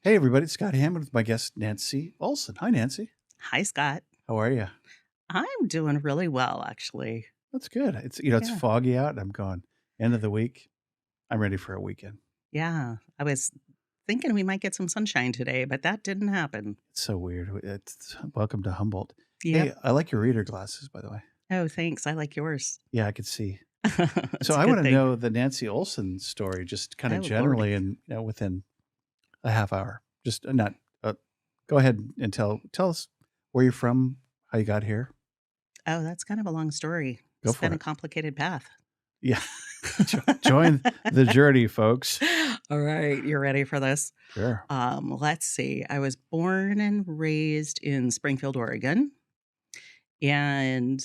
Hey, everybody. Scott Hammond with my guest, Nancy Olson. Hi, Nancy. Hi, Scott. How are you? I'm doing really well, actually. That's good. It's Yeah. foggy out. I'm going end of the week. I'm ready for a weekend. Yeah. I was thinking we might get some sunshine today, but that didn't happen. It's so weird. Welcome to Humboldt. Yep. Hey, I like your reader glasses, by the way. Oh, thanks. I like yours. Yeah, I could see. So It's a I good want to thing. know the Nancy Olson story, just kind of Oh, Lordy. generally, and within a half hour. Just not. Go ahead and tell us where you're from, how you got here. Oh, that's kind of a long story. Go It's for been a it. complicated path. Yeah, join the journey, folks. All right. You ready for this? Sure. Let's see. I was born and raised in Springfield, Oregon. And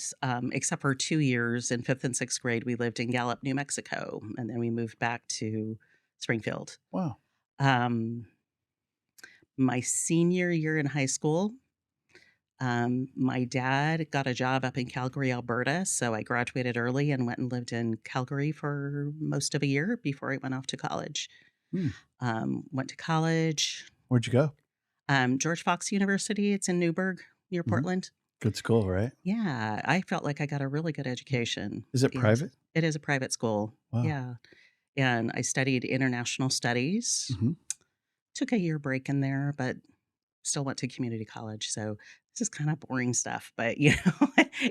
except for 2 years in fifth and sixth grade, we lived in Gallup, New Mexico. And then we moved back to Springfield. Wow. Um, my senior year in high school, my dad got a job up in Calgary, Alberta. So I graduated early and went and lived in Calgary for most of a year before I went off to college. Hmm. Went to college, Where'd you go? George Fox University. It's in Newburgh near Mhm. Portland. Good school, right? Yeah, I felt like I got a really good education. Is it And private? it is a private school. Wow. Yeah. And I studied international studies. Mhm. Took a year break in there, but still went to community college. So this is kind of boring stuff, but it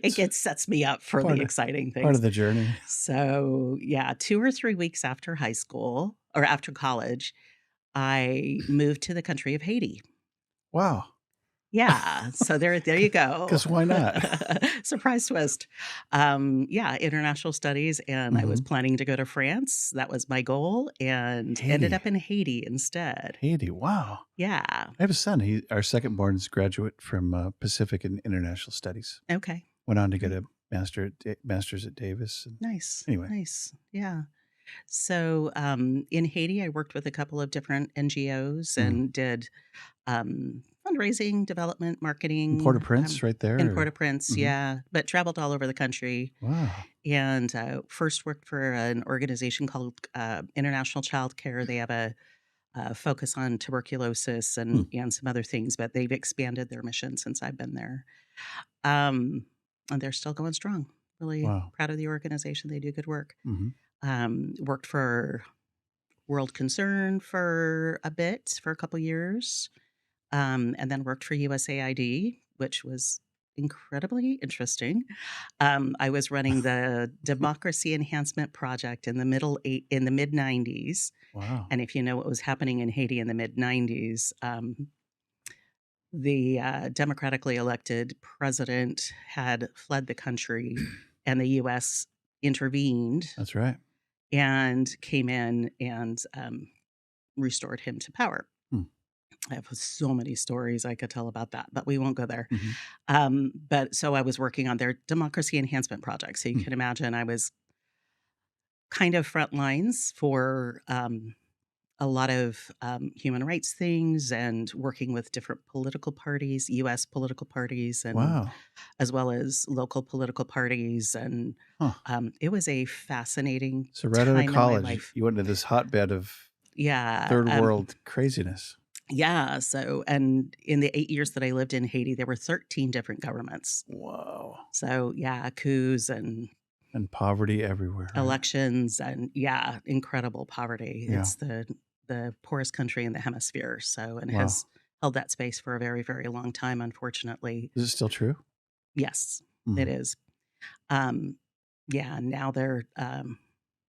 It's sets me up for the part of exciting part things. of the journey. So yeah, 2 or 3 weeks after high school or after college, I moved to the country of Haiti. Wow. Yeah, so there you go. 'Cause why not? Surprise twist. Yeah, international studies, and I was Mhm. planning to go to France. That was my goal, and ended Haiti. up in Haiti instead. Haiti. Wow. Yeah. I have a son. Our second born is graduate from Pacific and International Studies. Okay. Went on to get Great. a master's at Davis. And Nice. anyway, Nice. Yeah. So in Haiti, I worked with a couple of different NGOs mm. and did fundraising, development, In marketing Port-au-Prince, right there. in Or, Port-au-Prince. mhm. Yeah, but traveled all over the country. Wow. And first worked for an organization called International Child Care. They have a focus on tuberculosis Hmm. and some other things, but they've expanded their mission since I've been there. Um, and they're still going strong. Really Wow. proud of the organization. They do good work. Mhm. Worked for World Concern for a bit, for a couple years, and then worked for USAID, which was incredibly interesting. I was running the Democracy Enhancement Project in the mid '90s, Wow. and if you know what was happening in Haiti in the mid '90s, the democratically elected president had fled the country, and the U.S. intervened That's right. and came in and restored him to power. Hmm. I have so many stories I could tell about that, but we won't go there. Mhm. But so I was working on their democracy enhancement project. So you Hmm. can imagine I was kind of front lines for a lot of human rights things and working with different political parties, US political parties, and Wow. as well as local political parties. And Huh. it was a fascinating So right out of time in my college, life. you went into this hotbed of Yeah. third world craziness. Yeah. So, and in the 8 years that I lived in Haiti, there were 13 different governments. Whoa. So, yeah, coups and And poverty everywhere, right? elections and yeah, incredible poverty. Yeah. It's the poorest country in the hemisphere. So, and Wow. has held that space for a very, very long time, unfortunately. Is it still true? Yes, it Mhm. is. Um, yeah, now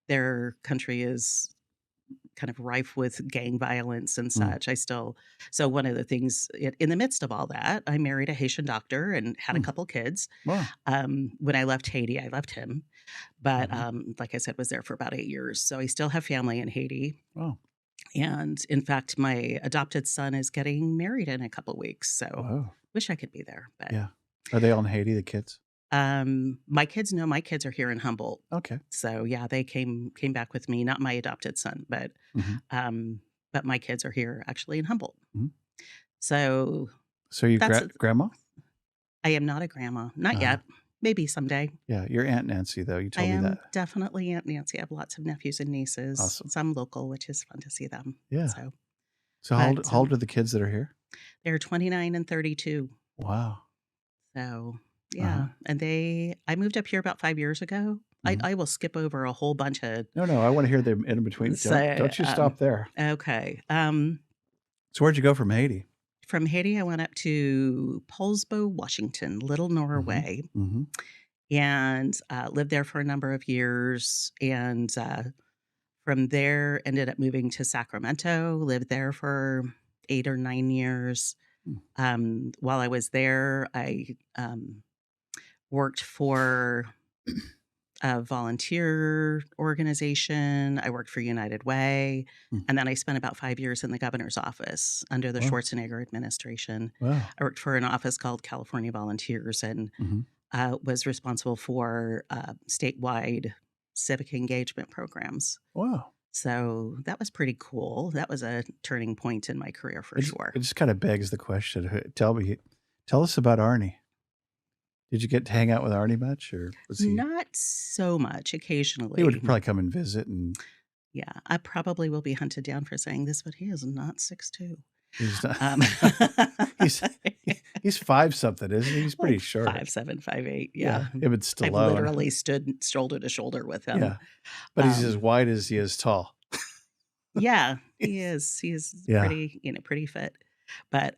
their country is kind of rife with gang violence and Mm. such. So one of the things in the midst of all that, I married a Haitian doctor and had a Mm. couple kids. Wow. When I left Haiti, I left him, but Mhm. like I said, was there for about 8 years. So I still have family in Haiti. Wow. And in fact, my adopted son is getting married in a couple weeks. So Wow. wish I could be there, but Yeah. Are they all in Haiti, the kids? my kids, no, my kids are here in Humboldt. Okay. So yeah, they came back with me, not my adopted son, Mhm. but my kids are here actually in Humboldt. Mhm. So So your that's grandma? I am not a grandma, not Uh-huh. yet. Maybe someday. Yeah, your Aunt Nancy, though. You I told me that. am definitely Aunt Nancy. I have lots of nephews and nieces, Awesome. some local, which is fun to see them. Yeah. So So But how old are the kids that are here? they're 29 and 32. Wow. So, Uh-huh. yeah, and I moved up here about 5 years ago. Mhm. I will skip over a whole bunch of No, no, I wanna hear them in between. so, Don't you stop there. okay, So where'd you go from Haiti? from Haiti, I went up to Poulsbo, Washington, Little Mhm. Norway, Mhm. and, lived there for a number of years, and, from there, ended up moving to Sacramento, lived there for 8 or 9 years. Mm. While I was there, I, worked for a volunteer organization. I worked for United Way, Mm. and then I spent about 5 years in the governor's office under the Wow. Schwarzenegger administration. Wow. I worked for an office called California Volunteers and Mhm. was responsible for statewide civic engagement programs. Wow. So that was pretty cool. That was a turning point in my career for It sure. just kinda begs the question, tell us about Arnie. Did you get to hang out with Arnie much, or was he Not so much he occasionally. would probably come and visit, and Yeah, I probably will be hunted down for saying this, but he is not 6'2". he's not Um, he's he's 5 something, isn't he? He's pretty like short. 5'7", 5'8". Yeah, Yeah. him and I've Stallone. literally stood shoulder to shoulder with him. Yeah, but he's as Um, wide as he is tall. yeah, he He's is. He's yeah, pretty, pretty fit. But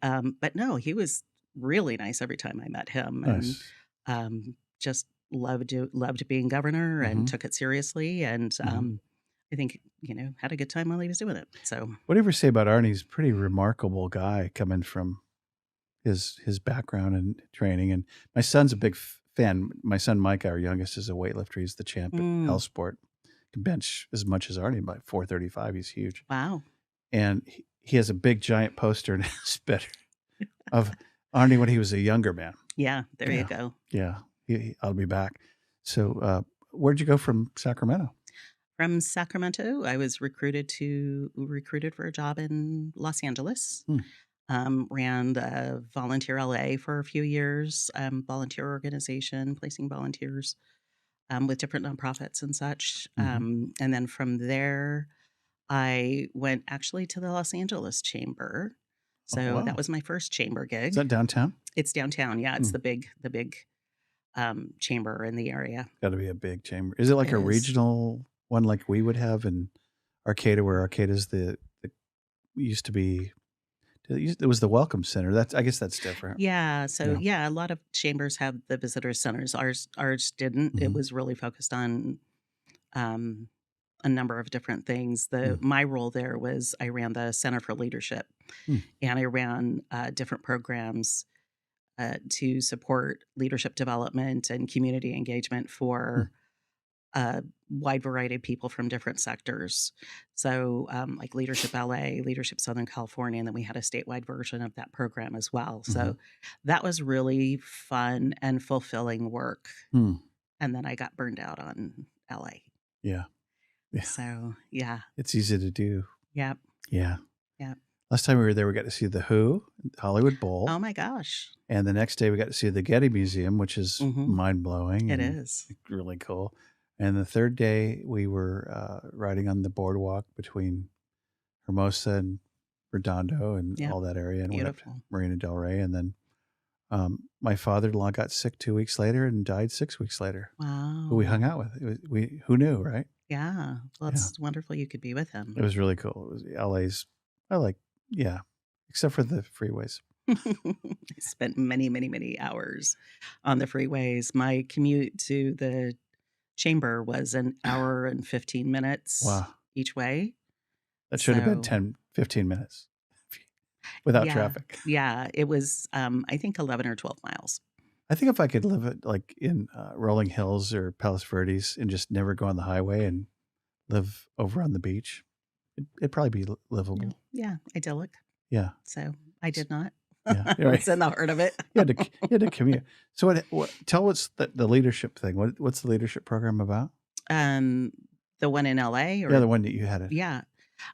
no, he was really nice every time I met him, and nice. just loved being governor and Mhm, took it seriously, and mhm. I think had a good time while he was doing it. So What do you ever say about Arnie? He's a pretty remarkable guy coming from his background and training, and my son's a big fan. My son Mike, our youngest, is a weightlifter. He's the champ at mm, Health Sport. Can bench as much as Arnie, by 435. He's huge, wow, and he has a big giant poster in his bedroom of Arnie when he was a younger man. yeah, there you Yeah, go. yeah. I'll be back. So, where'd you go from Sacramento? From Sacramento, I was recruited for a job in Los Angeles. Hmm. Ran Volunteer LA for a few years, volunteer organization, placing volunteers with different nonprofits and such. Mhm. And then from there, I went actually to the Los Angeles Chamber. Oh, So that wow. was my first chamber Is gig. that downtown? It's downtown. Yeah, it's Hmm. the big chamber in the area. Gotta be a big chamber. Is it like It a is. regional one like we would have in Arcata, where Arcata's the used to be it was the Welcome Center. I guess that's different. Yeah, so Yeah. yeah, a lot of chambers have the visitor centers. Ours didn't. It Mhm. was really focused on um, a number of different things. The Mm. My role there was I ran the Center for Leadership, Hmm. and I ran different programs to support leadership development and community engagement Hmm. for a wide variety of people from different sectors. So, like Leadership LA, Leadership Southern California, and then we had a statewide version of that program as well. Mhm. So that was really fun and fulfilling work. Hmm. And then I got burned out on LA. Yeah. Yeah. So, yeah. It's easy to do. Yep. Yeah. Yep. Last time we were there, we got to see the Who, Hollywood Bowl, Oh my gosh. and the next day we got to see the Getty Museum, which is Mhm. mind blowing It and is. really cool. And the third day we were riding on the boardwalk between Hermosa and Redondo and Yep. all that area, and went up to Beautiful. Marina Del Rey. And then my father-in-law got sick 2 weeks later and died 6 weeks later. Who we Wow. hung out with, we who knew, right? Yeah. Well, Yeah, it's wonderful you could be with it him. was really cool. It was LA's. I like, yeah, except for the freeways. I spent many, many, many hours on the freeways. My commute to the chamber was an hour and 15 minutes Wow, each way. that should have been So, 10, 15 minutes without yeah. traffic. Yeah, it was, I think 11 or 12 miles. I think if I could live it like in Rolling Hills or Palos Verdes and just never go on the highway and live over on the beach, it'd probably be Yeah. livable. Yeah, idyllic. Yeah, So I S- did not. yeah, I you're right. was in the heart of it. You had to commute. So tell what's the leadership thing. What's the leadership program about? um, the one in LA Yeah, or the one that you had it. yeah.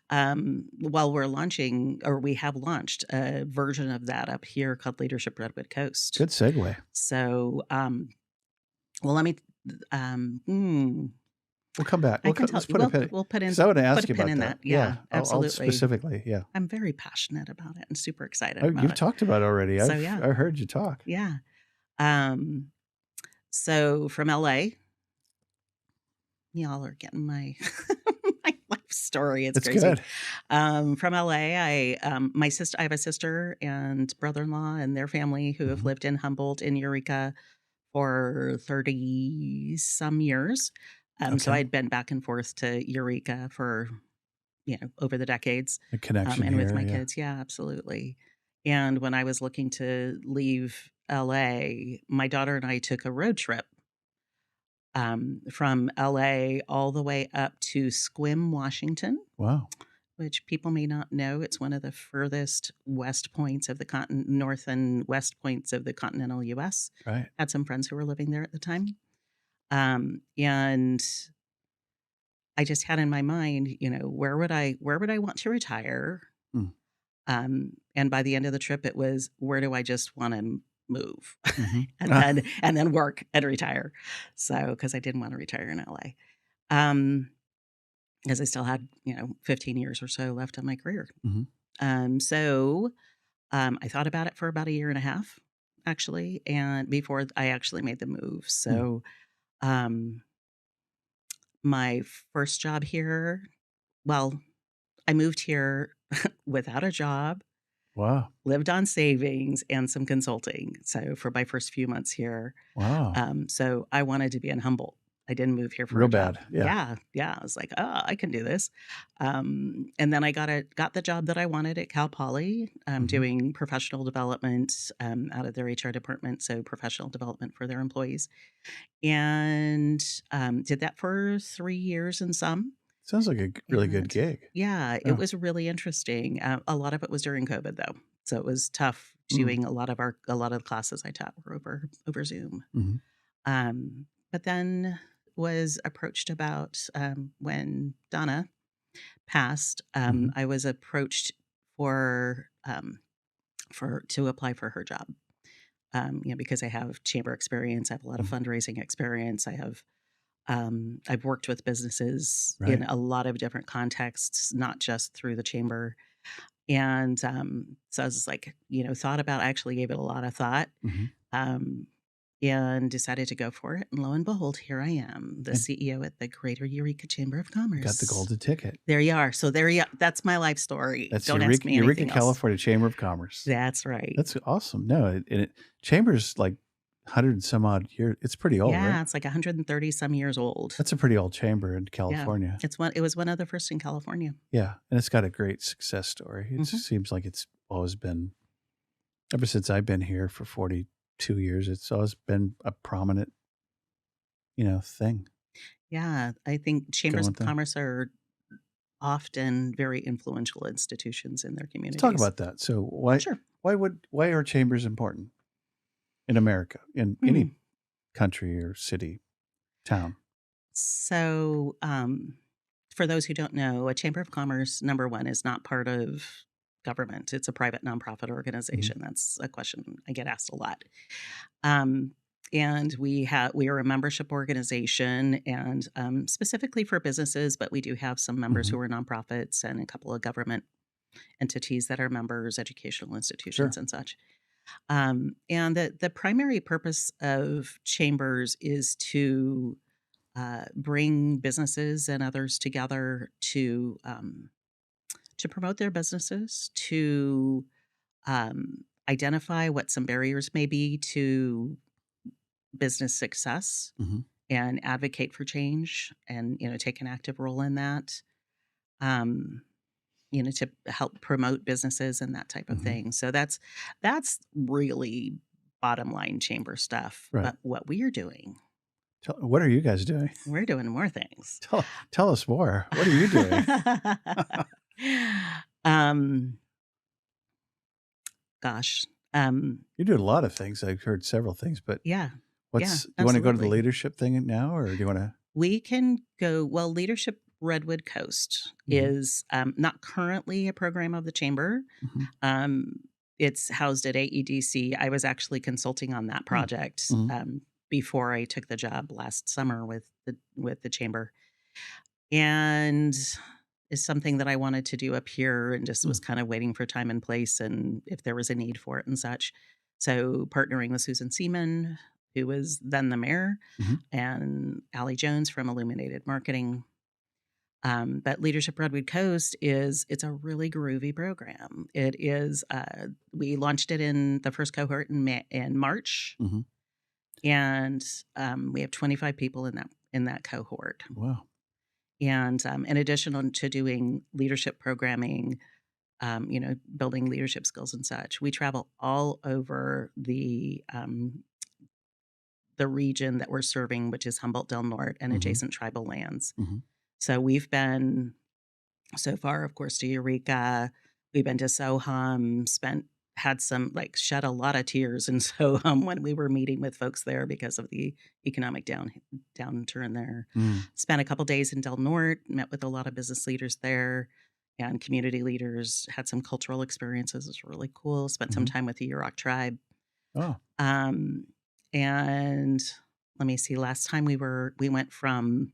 Well, we're launching or we have launched a version of that up here called Leadership Redwood Coast. Good segue. So, well, let me, um, hmm, We'll come back. I can tell Let's put a pin we'll put because I want to put ask a you pin about in that. that. Yeah, Yeah, I'll absolutely. specifically. Yeah, I'm very passionate about it and super excited oh, about you've it. talked about it already. So yeah, I heard you talk. yeah. Um, so from LA, y'all are getting my my life story. It's It's crazy. good. From LA, I have a sister and brother-in-law and their family who have Mhm. lived in Humboldt in Eureka for 30 some years. So Okay, I'd been back and forth to Eureka for, over the decades, a connection and with here. my Yeah. kids. Yeah, absolutely. And when I was looking to leave LA, my daughter and I took a road trip from LA all the way up to Sequim, Washington, Wow. which people may not know. It's one of the furthest west points of the north and west points of the continental US. Right. Had some friends who were living there at the time. And I just had in my mind, where would I want to retire? Mm. And by the end of the trip, it was, where do I just want to move Hmm. and then work and retire? So, because I didn't want to retire in LA. Um, as I still had, 15 years or so left on my career. Hmm. I thought about it for about a year and a half, actually, and before I actually made the move. Mm. So, um, my first job here, well, I moved here without a job, Wow. lived on savings and some consulting. So for my first few months here, Wow. so I wanted to be in Humboldt. I didn't move here for Real a job. bad. Yeah. Yeah, yeah. I was like, oh, I can do this. And then I got the job that I wanted at Cal Poly, Hmm. doing professional development out of their HR department, so professional development for their employees, and did that for 3 years and some. Sounds like a really good And gig. yeah, it Yeah. was really interesting. A lot of it was during COVID though. So it was tough Mm. doing a lot of the classes I taught were over Zoom. Hmm. But then was approached about when Donna passed. Hmm. I was approached for to apply for her job. Because I have chamber experience, I have a lot of Hmm. fundraising experience. I've worked with businesses in Right. a lot of different contexts, not just through the chamber. And so I was like, thought about, I actually gave it a lot of thought, Hmm. um, and decided to go for it. And lo and behold, here I am, the And CEO at the Greater Eureka Chamber of you got the Commerce. golden ticket. There you are. So there you that's my life story. That's Don't ask me Eureka, anything else. California Chamber of Commerce. That's right. That's awesome. No, Chamber's like 100 and some odd years. It's pretty old, right? Yeah, it's like 130 some years old. That's a pretty old chamber in Yeah. California. It was one of the first in California. Yeah, and it's got a great success story. It Mhm. seems like it's always been, ever since I've been here for 42 years, it's always been a prominent, thing Yeah, I think chambers going of thing. commerce are often very influential institutions in their Let's talk communities. about that. So Sure. why are chambers important in America, in any Hmm. country or city, town? So, for those who don't know, a chamber of commerce, number one, is not part of government. It's a private nonprofit Mhm. organization. That's a question I get asked a lot. Um, and we are a membership organization, and specifically for businesses, but we do have some members Mhm. who are nonprofits and a couple of government entities that are members, educational institutions, Sure. and such. And the primary purpose of chambers is to bring businesses and others together to promote their businesses, to identify what some barriers may be to business success, Mhm. and advocate for change, and take an active role in that. Um, to help promote businesses and that type of Mhm. thing. So that's really bottom line chamber stuff. Right. But what we are doing, What are you guys doing? we're doing more things. Tell us more. What are you doing? um, gosh, You're doing a lot of things. I've heard several things, but yeah, yeah, you want to go to the absolutely. leadership thing now, or do you want to? We can go. Well, Leadership Redwood Coast Mhm. is not currently a program of the chamber. Mhm. Um, it's housed at AEDC. I was actually consulting on that Mm. project Mhm. before I took the job last summer with the chamber. and is something that I wanted to do up here and just was Mm. kind of waiting for time and place and if there was a need for it and such. So partnering with Susan Seaman, who was then the mayor, Mhm. and Allie Jones from Illuminated Marketing. But Leadership Redwood Coast it's a really groovy program. It is we launched it in the first cohort in March, Mhm. and we have 25 people in that cohort. Wow. And in addition to doing leadership programming, building leadership skills and such, we travel all over the region that we're serving, which is Humboldt del Norte and Mhm. adjacent tribal lands. Mhm. So we've been so far, of course, to Eureka. We've been to Soham, had some like shed a lot of tears in Soham when we were meeting with folks there because of the economic downturn there. Mm. Spent a couple days in Del Norte, met with a lot of business leaders there and community leaders, had some cultural experiences. It was really cool. Spent some Mhm. time with the Yurok tribe. Oh, Um, and let me see, last time we went from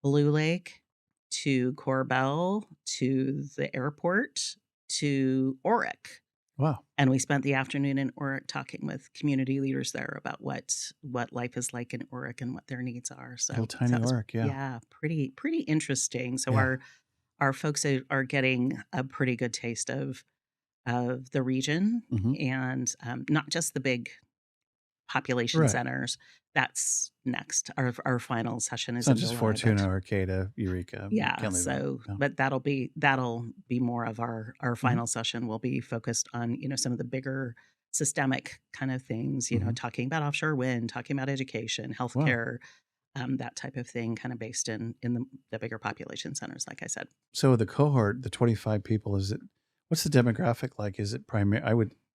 Blue Lake to Corbell to the airport to Oric. wow. And we spent the afternoon in Oric talking with community leaders there about what life is like in Oric and what their needs are. Little So tiny that was Oric, yeah. yeah, pretty interesting. So Yeah. our folks are getting a pretty good taste of the region Mhm. and not just the big population Right. centers. That's next. Our final session It's is not in just July, but Fortuna, Arcata, Eureka. You yeah, can't leave that. so No. but that'll be more of our Mhm. final session will be focused on, some of the bigger systemic kind of things, Mhm. talking about offshore wind, talking about education, Wow. healthcare, that type of thing, kind of based in the bigger population centers, like I said. So the cohort, the 25 people, what's the demographic like? Is it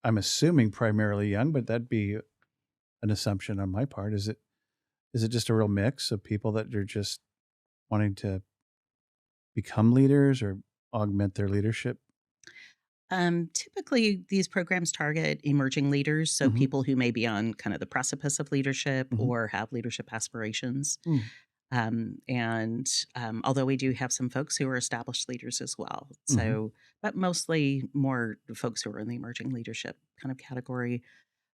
I'm assuming primarily young, but that'd be an assumption on my part. Is it just a real mix of people that are just wanting to become leaders or augment their leadership? Typically, these programs target emerging leaders, so Mhm. people who may be on kind of the precipice of leadership Mhm. or have leadership aspirations. Mm. And although we do have some folks who are established leaders as well, Mhm. but mostly more folks who are in the emerging leadership kind of category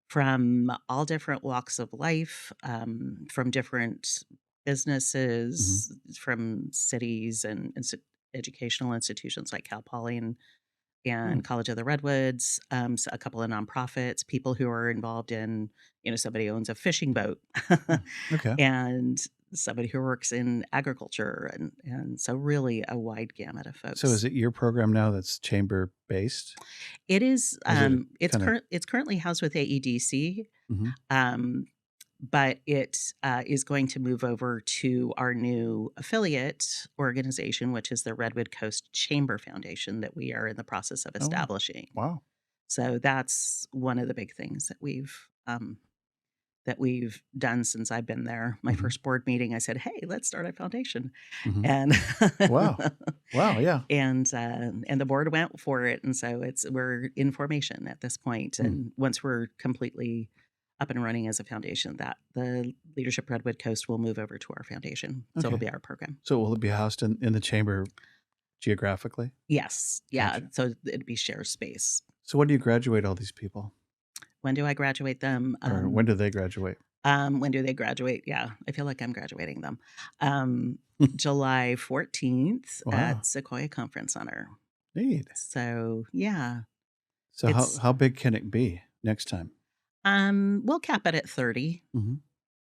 from all different walks of life, from different Mhm. businesses, from cities and educational institutions like Cal Poly Mm. and College of the Redwoods, so a couple of nonprofits, people who are involved in, somebody owns a fishing boat, Mm. Okay. and somebody who works in agriculture, and so really a wide gamut of So is folks. it your program now that's chamber based? It is, Or is it a kind of it's currently housed with AEDC, Mhm. um, but it is going to move over to our new affiliate organization, which is the Redwood Coast Chamber Foundation that we are in the process of Oh, wow. establishing. Wow. So that's one of the big things that we've done since I've been there. My Mhm. first board meeting, I said, "Hey, let's start a foundation," Mhm. and Wow. Wow, yeah. and the board went for it, and so we're in formation at this point. Mm. And once we're completely up and running as a foundation, that the Leadership Redwood Coast will move over to our foundation, so it'll Okay. be our program. So will it be housed in the chamber geographically? Yes, yeah. Gotcha. So it'd be shared space. So when do you graduate all these people? When do I graduate them? Or when do they graduate? When do they graduate? Yeah, I feel like I'm graduating them. Um, July 14th Wow. at Sequoia Conference Center. Neat. So, yeah, So how it's how big can it be next time? we'll cap it at 30. Mhm.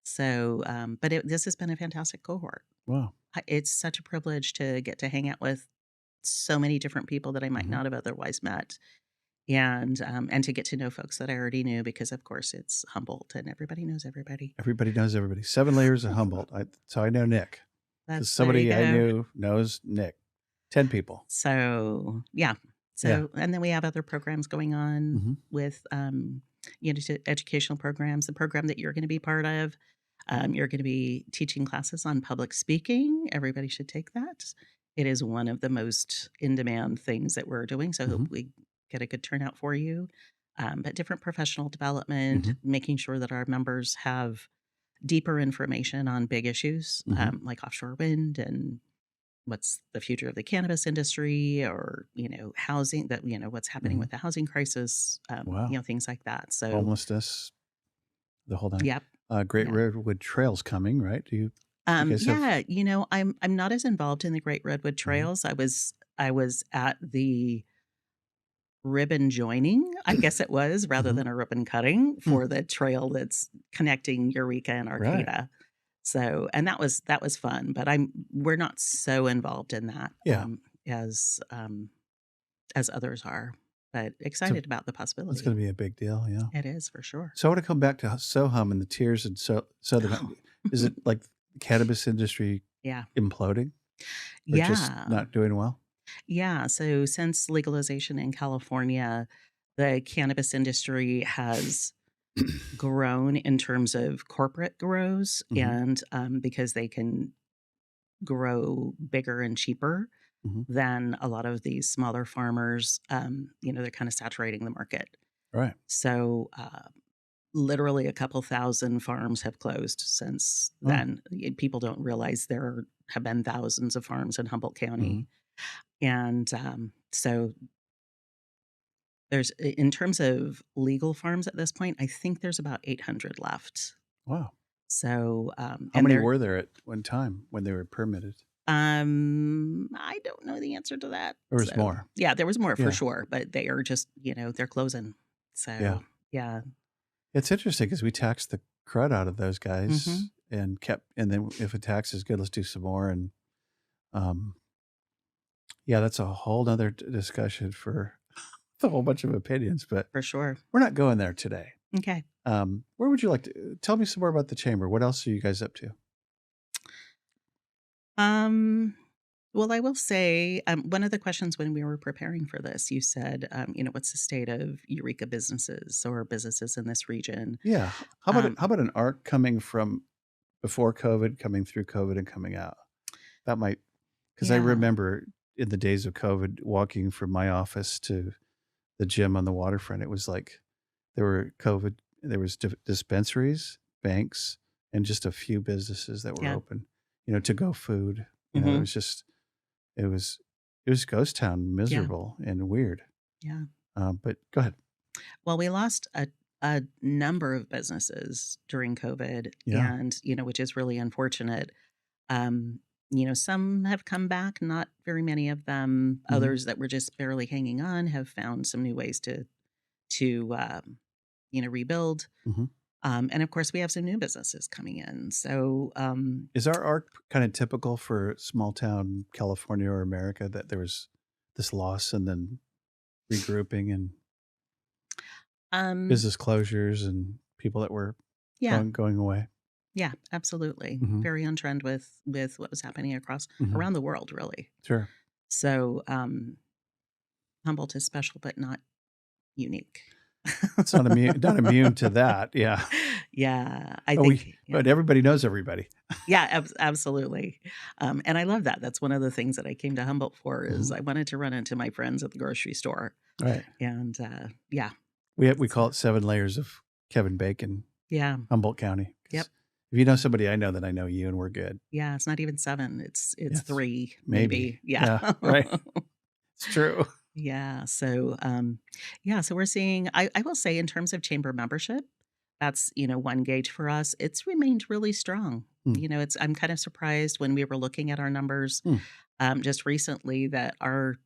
So, but this has been a fantastic cohort. Wow. It's such a privilege to get to hang out with so many different people that I might Mhm. not have otherwise met, and to get to know folks that I already knew because, of course, it's Humboldt and everybody knows everybody. Everybody knows everybody. 7 layers of Humboldt. So I know Nick. So There you somebody I go. knew knows Nick. 10 people. So, yeah. Yeah. And then we have other programs going on Mhm. with, educational programs. The program that you're going to be part of, you're going to be teaching classes on public speaking. Everybody should take that. It is one of the most in demand things that we're doing. So, I Mhm. hope we get a good turnout for you. But different professional development, Mhm. making sure that our members have deeper information on big issues, Hmm. like offshore wind and what's the future of the cannabis industry, or housing, that what's happening Hmm. with the housing crisis, Wow. things like that. So Homelessness, the whole nine. yep. Great Yeah. Redwood Trail's coming, right? You guys have? Yeah, I'm not as involved in the Great Redwood Mhm. Trails. I was at the ribbon joining, I guess it was, rather Mhm. than a ribbon cutting Hmm. for the trail that's connecting Eureka and Right. Arcata. So, and that was fun, but we're not so involved in that, Yeah. as others are, but So excited about the that's possibility. going to be a big deal. Yeah. It is for sure. So I want to come back to Sohum and the tears and Southern. Is it like the cannabis industry Yeah. imploding or just Yeah. not doing well? Yeah. So since legalization in California, the cannabis industry has grown in terms of corporate grows, Hmm. and because they can grow bigger and cheaper Hmm. than a lot of these smaller farmers, they're kind of saturating the market. Right. So, literally a couple thousand farms have closed since Oh. then. People don't realize there have been thousands of farms in Humboldt Hmm. County. And so in terms of legal farms at this point, I think there's about 800 left. Wow. So, How and many they're, were there at one time when they were permitted? I don't know the answer to that. There was So, more. yeah, there was more for Yeah. sure, but they are just, they're closing. Yeah. So, yeah. It's interesting because we taxed the crud out of those Hmm. guys and then if a tax is good, let's do some more. And um, yeah, that's a whole nother discussion for a whole bunch of opinions, but For sure. we're not going there today. Okay. Where would you like to tell me some more about the chamber? What else are you guys up to? Um, well, I will say, one of the questions when we were preparing for this, you said, what's the state of Eureka businesses or businesses in this region? Yeah. Um, How about an arc coming from before COVID, coming through COVID, and coming out? That might because I yeah, remember in the days of COVID, walking from my office to the gym on the waterfront. It was like there was dispensaries, banks, and just a few businesses that were yeah, open. To go food. It hmm, was just it was it was ghost town, yeah, miserable and weird. yeah. But go ahead. Well, we lost a number of businesses during COVID, Yeah. and which is really unfortunate. Um, some have come back, not very many of them. Hmm. Others that were just barely hanging on have found some new ways to rebuild. Hmm. And of course, we have some new businesses coming in. So, Is our arc kind of typical for small town California or America that there was this loss and then regrouping and um, business closures and people that were yeah, going away? yeah, absolutely. Hmm. Very on trend with what was happening across Hmm. around the world, really. Sure. So, Humboldt is special, but not unique. It's not immune to that. Yeah. Yeah, I But think, yeah. but everybody knows everybody. Yeah, absolutely. And I love that. That's one of the things that I came to Humboldt for, is Mhm. I wanted to run into my friends at the grocery store. Right. And yeah, We so call it 7 layers of Kevin Bacon, yeah, Humboldt County. yep. 'Cause if you know somebody I know, then I know you, and we're good. Yeah, it's not even 7, it's Yes. 3, Maybe. maybe. Yeah. Yeah. Right. It's true. Yeah, so, yeah, so we're seeing, I will say, in terms of chamber membership, that's, one gauge for us. It's remained really strong. Hmm. I'm kind of surprised when we were looking at our numbers, Hmm. just recently, that our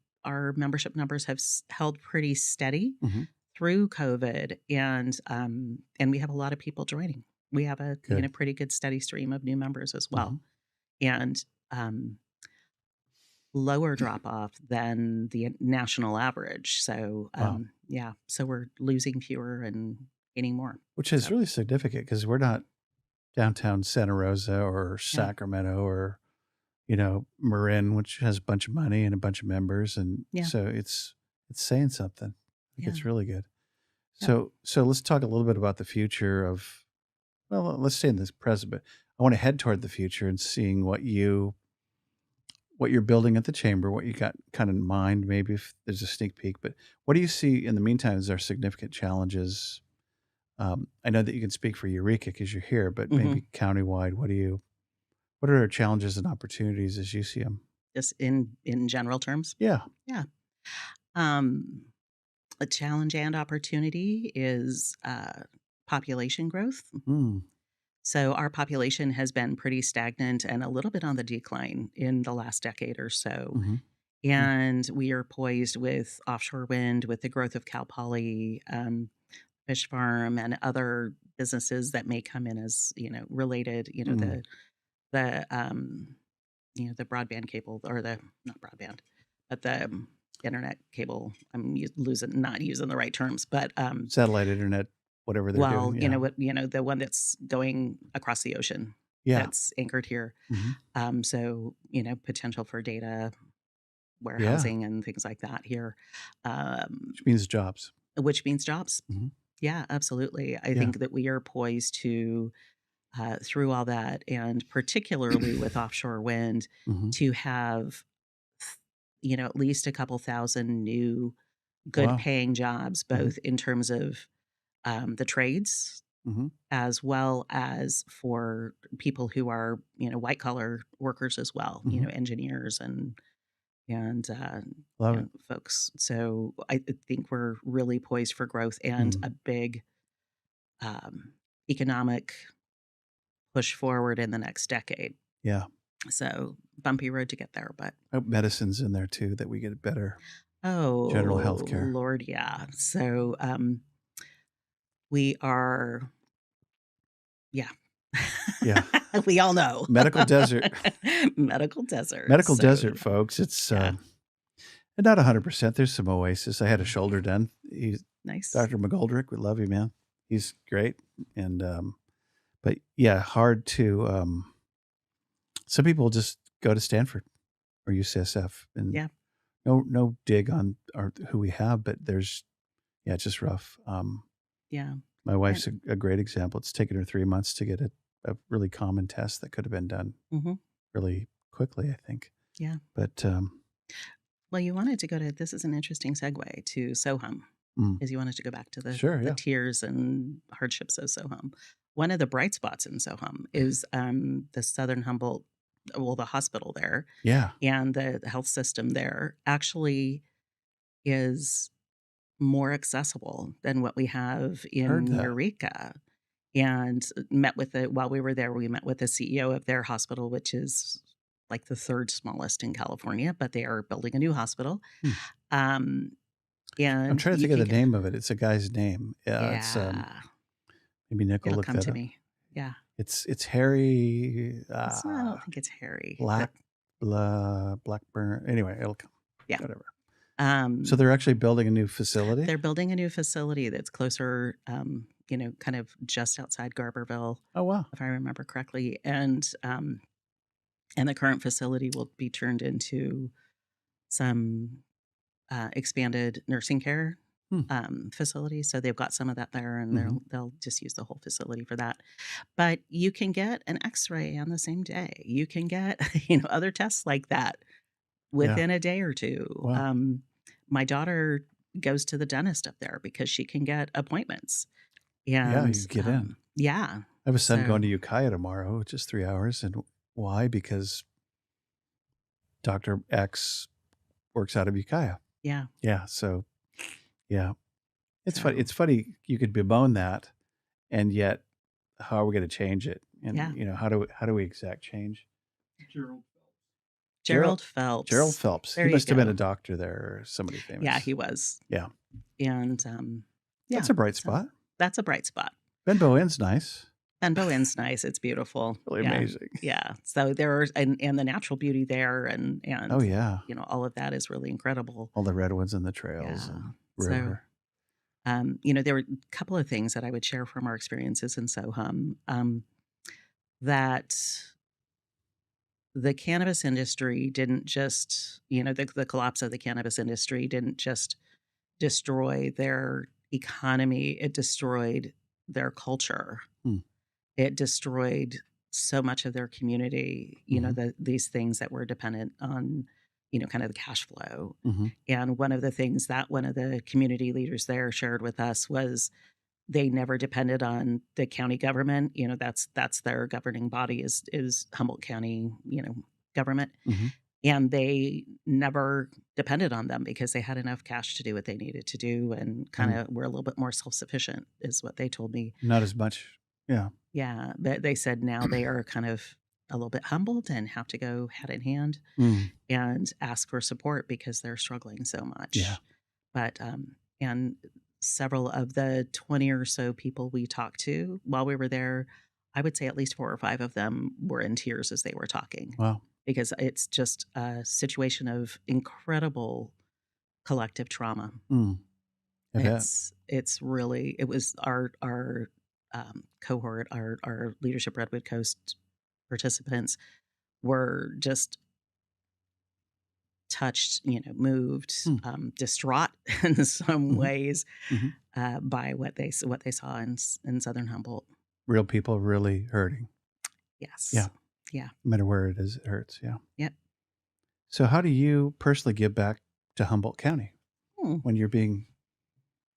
membership numbers have held pretty steady Mhm. through COVID, and we have a lot of people joining. We have a, Good. pretty good steady stream of new members as well. Mhm. And, lower drop off than the national average. So, Wow. yeah, so we're losing fewer and gaining more. Which is So, really significant because we're not downtown Santa Rosa or yeah, Sacramento or, Marin, which has a bunch of money and a bunch of members, and yeah, so it's saying something. I think yeah, it's really good. yep, So let's talk a little bit about the future of well, let's stay in this present, but I want to head toward the future and seeing what you're building at the chamber, what you got kind of in mind, maybe if there's a sneak peek. But what do you see in the meantime as our significant challenges I know that you can speak for Eureka because you're here, but Hmm. maybe countywide, what are our challenges and opportunities as you see them? Just in general terms. Yeah. Yeah. Um, a challenge and opportunity is population growth. Mm. So our population has been pretty stagnant and a little bit on the decline in the last decade or so. Hmm. Mm. And we are poised with offshore wind, with the growth of Cal Poly, fish farm, and other businesses that may come in as related. Mm. The broadband cable, or the not broadband, but the internet cable. I'm losing not using the right terms, but Satellite internet, whatever they're well, doing. Yeah. the one that's going across the ocean Yeah. that's anchored here. Hmm. So potential for data Yeah. warehousing and things like that here, um, Which means jobs. which means jobs. Hmm. Yeah, absolutely. I Yeah. think that we are poised to, through all that, and particularly with offshore wind, Hmm. to have, at least a couple thousand new good Wow. paying jobs, Hmm. both in terms of the trades Hmm. as well as for people who are, white collar workers as well, Hmm. engineers and Love it. folks. So I think we're really poised for growth and Mm. a big um, economic push forward in the next decade. Yeah. So bumpy road to get there, but I hope medicine's in there too, that we get better general health oh care. Lord, yeah. So we are, yeah. Yeah. We all know. Medical desert. Medical desert. Medical So desert, folks. It's yeah, not 100%. There's some oasis. I had a shoulder done. He's nice. Dr. McGoldrick. We love you, man. He's great. And but yeah, hard to some people just go to Stanford or UCSF, and Yeah, no dig on who we have, but it's just rough. yeah. My And wife's a great example. It's taken her 3 months to get a really common test that could have been done hmm really quickly, I think. yeah. But Well, you wanted to go to this is an interesting segue to Sohum, mm, is you wanted to go back to the sure, the yeah, tears and hardships of Sohum. One of the bright spots in Sohum is the Southern Humboldt, well, the hospital there yeah, and the health system there actually is more accessible than what we have heard in that. Eureka. And met with the while we were there, we met with the CEO of their hospital, which is like the third smallest in California, but they are building a new hospital. Hmm. Um, I'm and trying to you think of can the get, name of it. It's a guy's name. It's yeah, maybe Nick will it'll look come that to up. me. Yeah. It's Harry It's not, I don't think it's Harry, but Black Blackburn. Anyway, it'll come. yeah. Whatever. So Um, they're actually building a new facility. they're building a new facility that's closer, kind of just outside Garberville, Oh wow. if I remember correctly. And the current facility will be turned into some expanded nursing care Hmm. facility. So they've got some of that there, and Hmm. they'll just use the whole facility for that. But you can get an X-ray on the same day. You can get other tests like that Yeah. within a day or two. Wow. My daughter goes to the dentist up there because she can get appointments, Yeah, and you get in. yeah. I have a son going So to Ukiah tomorrow, which is 3 hours. And why? Because Dr. X works out of Ukiah. yeah, Yeah. So, yeah. It's funny. so It's funny you could bemoan that, and yet how are we going to change it? yeah. And, how do we exact change? Gerald Gerald Gerald Phelps. Phelps. He There you must have been a go. doctor there or somebody Yeah, famous. he was. Yeah. And That's yeah, a bright so spot. that's a bright spot. Ben Bowen's nice. And Bowen's nice. It's beautiful. Really Yeah. amazing. Yeah. So there are and the natural beauty there Oh and yeah. all of that is really incredible. All the redwoods and the trails Yeah. and So river. there were a couple of things that I would share from our experiences in Sohum. That the cannabis industry didn't just, the collapse of the cannabis industry didn't just destroy their economy, it destroyed their culture. Hmm. It destroyed so much of their community, Mhm. these things that were dependent on, kind of the cash flow. Hmm. And one of the things that one of the community leaders there shared with us was they never depended on the county government. That's their governing body is Humboldt County, government. Hmm. And they never depended on them because they had enough cash to do what they needed to do and kind And of were a little bit more self-sufficient is what they told me. not as much. Yeah. Yeah, but they said now they are kind of a little bit humbled and have to go hand in hand Mm. and ask for support because they're struggling so Yeah. much. But and several of the 20 or so people we talked to while we were there, I would say at least 4 or 5 of them were in tears as they were talking Wow. because it's just a situation of incredible collective trauma. Mm. I bet. It's really it was our cohort, our Leadership Redwood Coast participants were just touched, moved, Mm. distraught in some Hmm. ways Hmm. by what they saw in Southern Humboldt. Real people really hurting. Yeah. Yes. Yeah. No matter where it is, it hurts. Yeah. Yep. So how do you personally give back to Humboldt County Hmm. when you're being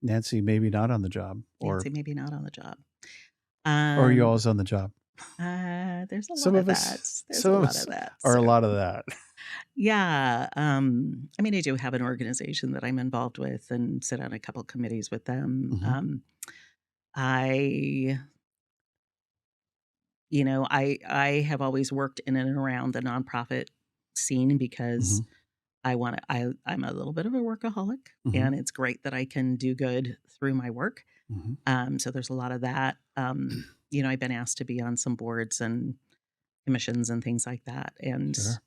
Nancy, maybe not on the job, Nancy, maybe not on the job. or are you always on the job? There's a Some lot of of us, that. There's some a of lot us of that. are a So lot of that. yeah, I mean, I do have an organization that I'm involved with and sit on a couple committees with them. Hmm. I I have always worked in and around the nonprofit scene because Hmm. I'm a little bit of a workaholic, Hmm. and it's great that I can do good through my work. Hmm. So there's a lot of that. I've been asked to be on some boards and commissions and things like that, and Sure.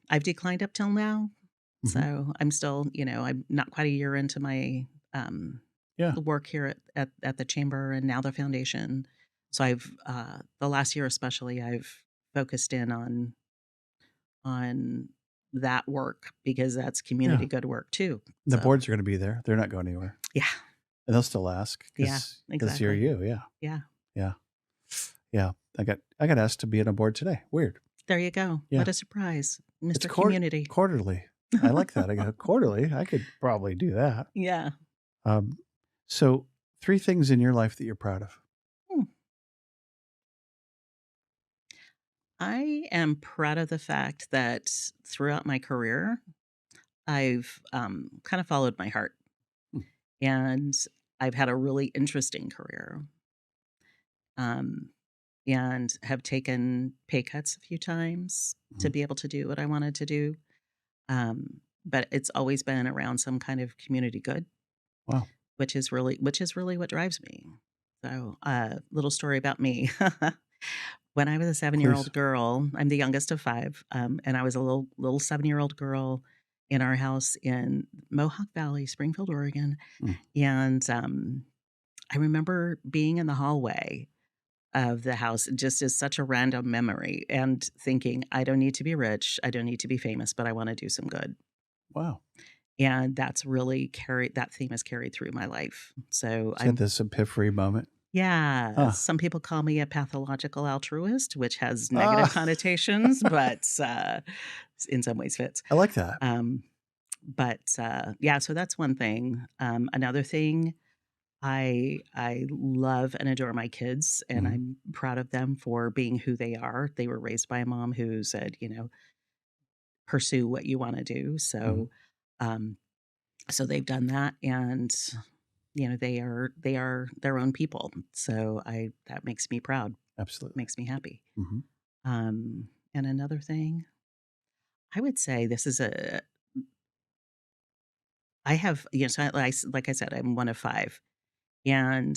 I've declined up till now. Hmm. So I'm still, I'm not quite a year into my Yeah. the work here at the chamber and now the foundation. So I've the last year especially I've focused in on that work because that's Yeah. community good work too. The So boards are going to be there. They're not going anywhere. yeah, And they'll still ask yeah, because you're exactly. you. Yeah. Yeah. Yeah. Yeah. I got asked to be on a board today. Weird. There you go. Yeah. What a surprise. It's Mr. Community. quarterly. I like that. I go quarterly. I could probably do that. Yeah. Um, so 3 things in your life that you're proud of. Hmm. I am proud of the fact that throughout my career, I've kind of followed my heart Hmm. and I've had a really interesting career um, and have taken pay cuts a few times to Mhm. be able to do what I wanted to do. But it's always been around some kind of community good, Wow. which is really what drives me. So, little story about me. When I was a 7-year Please. old girl, I'm the youngest of 5, and I was a little 7-year-old girl in our house in Mohawk Valley, Springfield, Oregon, Mm. and, I remember being in the hallway of the house just as such a random memory and thinking, "I don't need to be rich, I don't need to be famous, but I wanna do some good." Wow. And that theme has carried through my life. So Is that I'm this epiphany moment? yeah, Huh. some people call me a pathological altruist, which has negative Ah, connotations, but, in some ways fits. I like that. Um, yeah, so that's one thing. Another thing, I love and adore my kids, and Mhm. I'm proud of them for being who they are. They were raised by a mom who said, "Pursue what you wanna do." Mhm. Um, so they've done that, and they are their own people. So I that makes me proud, Absolutely. makes me happy. Mhm. And another thing, I would say this is a I have so like I said, I'm one of 5, and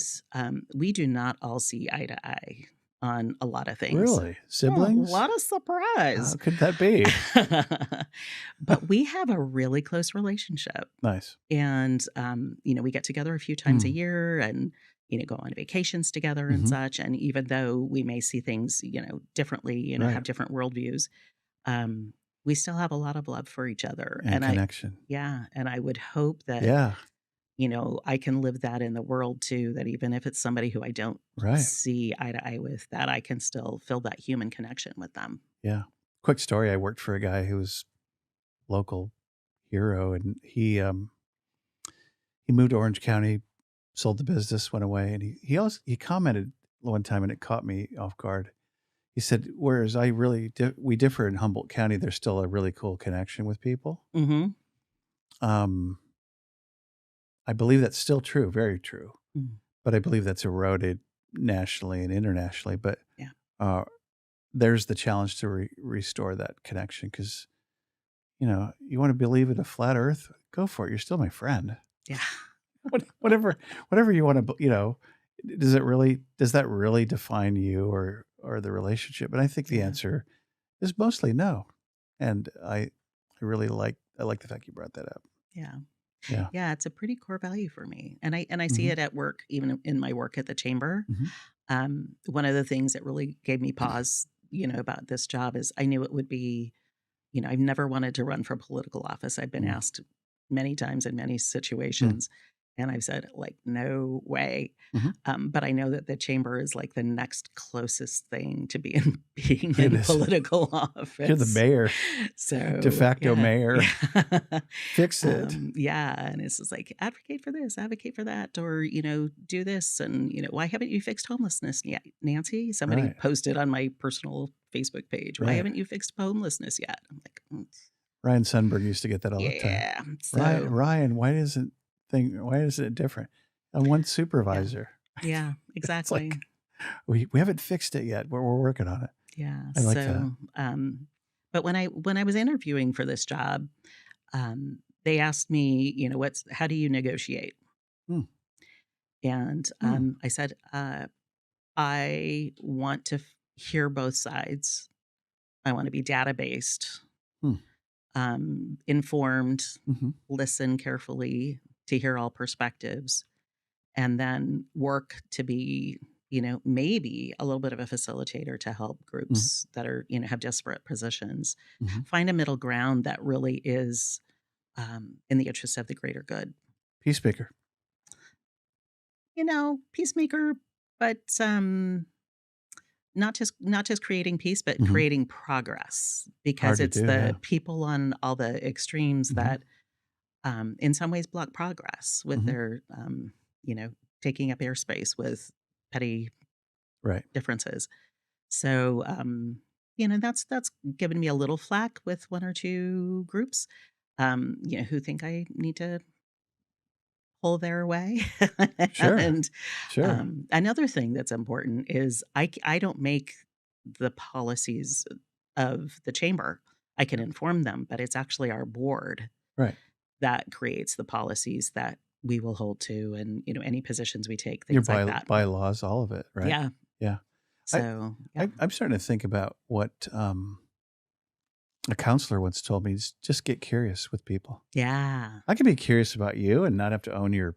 we do not all see eye to eye on a lot of things. Really? Oh, Siblings? what a surprise! How could that be? But we have a really close relationship. Nice. And, we get together a few times a Mm. year and, go on vacations together and Mhm. such. And even though we may see things, differently, Right. have different worldviews, um, we still have a lot of love for each other. And connection. Yeah. And I would hope that, Yeah. I can live that in the world too, that even if it's somebody who I don't Right. see eye to eye with, that I can still feel that human connection with them. Yeah. Quick story, I worked for a guy who was local hero, and he moved to Orange County sold the business, went away, and he commented one time, and it caught me off guard. He said, "Whereas we differ in Humboldt County, there's still a really cool connection with people." Mm-hmm. Um, I believe that's still true, very true, Mm. but I believe that's eroded nationally and internationally. But Yeah. uh, there's the challenge to restore that connection because you want to believe in a flat Earth, go for it. You're still my friend. Yeah. Whatever you want to, does that really define you or the relationship? And I think the Yeah. answer is mostly no. And I like the fact you brought that up. Yeah. Yeah. Yeah. It's a pretty core value for me. And I see Mhm. it at work, even in my work at the chamber. Mhm. One of the things that really gave me pause, about this job is I knew it would be, I've never wanted to run for political office. I've been Mm. asked many times in many Mm. situations, and I've said, like, no way. Mhm. But I know that the chamber is like the next closest thing to being It in is. political You're the office. mayor, So de facto mayor. yeah. Fix it. Yeah, and it's just like advocate for this, advocate for that, or do this, and why haven't you fixed homelessness yet, Nancy? Somebody Right. posted on my personal Facebook page, why Right. haven't you fixed homelessness yet? I'm like, Ryan Sundberg used to get that all the time. yeah. Ryan, why isn't it different? And one supervisor. Yeah, It's exactly. like we haven't fixed it yet. We're working on it. Yeah. I like that. But when I was interviewing for this job, they asked me, how do you negotiate? Hmm. And I said, I want to hear both sides. I want to be data based, Hmm. informed, Mhm. listen carefully to hear all perspectives, and then work to be, maybe a little bit of a facilitator to help groups that are, have disparate positions. Mhm. Find a middle ground that really is in the interest of the greater good. Peacemaker. Peacemaker, but not just creating peace, but Mhm. creating progress, because Hard to it's do, yeah. the people on all the extremes Mhm. that in some ways block progress with Mhm. their taking up airspace with petty Right. differences. So that's given me a little flack with one or two groups who think I need to pull their way. Sure. And Sure. another thing that's important is I don't make the policies of the chamber. I can inform them, but it's actually our board Right. that creates the policies that we will hold to, and any positions we take, Your things like that. bylaws, all of it, right? Yeah. Yeah. I So yeah. I'm starting to think about what a counselor once told me is just get curious with people. Yeah. I can be curious about you and not have to own your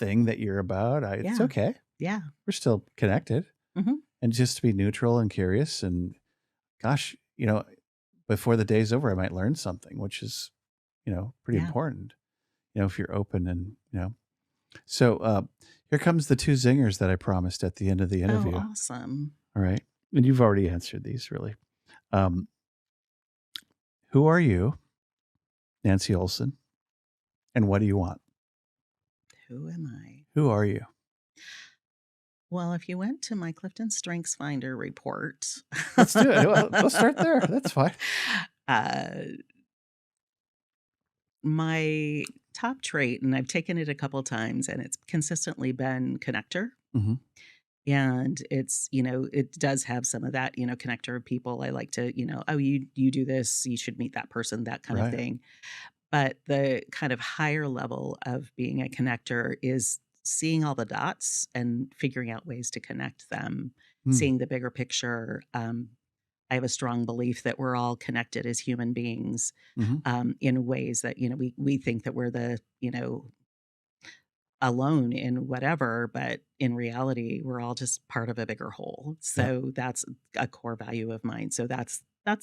thing that you're about. It's Yeah. okay. Yeah. We're still connected. Hmm. And just to be neutral and curious and gosh, before the day's over, I might learn something, which is, pretty Yeah. important, if you're open and. So here comes the two zingers that I promised at the end of the Oh, interview. awesome. All right. And you've already answered these really. Um, who are you, Nancy Olson? And what do you want? Who am I? Who are you? Well, if you went to my Clifton Strengths Finder report, Let's do it. Well, let's start there. That's fine. My top trait, and I've taken it a couple times, and it's consistently been connector. Mhm. And it's, it does have some of that, connector of people. I like to, oh, you do this, you should meet that person, that kind of Right. thing. But the kind of higher level of being a connector is seeing all the dots and figuring out ways to connect them, Hmm. seeing the bigger picture. I have a strong belief that we're all connected as human beings Mhm. in ways that, we think that we're the, alone in whatever, but in reality, we're all just part of a bigger whole. Yep. So that's a core value of mine. So that's, I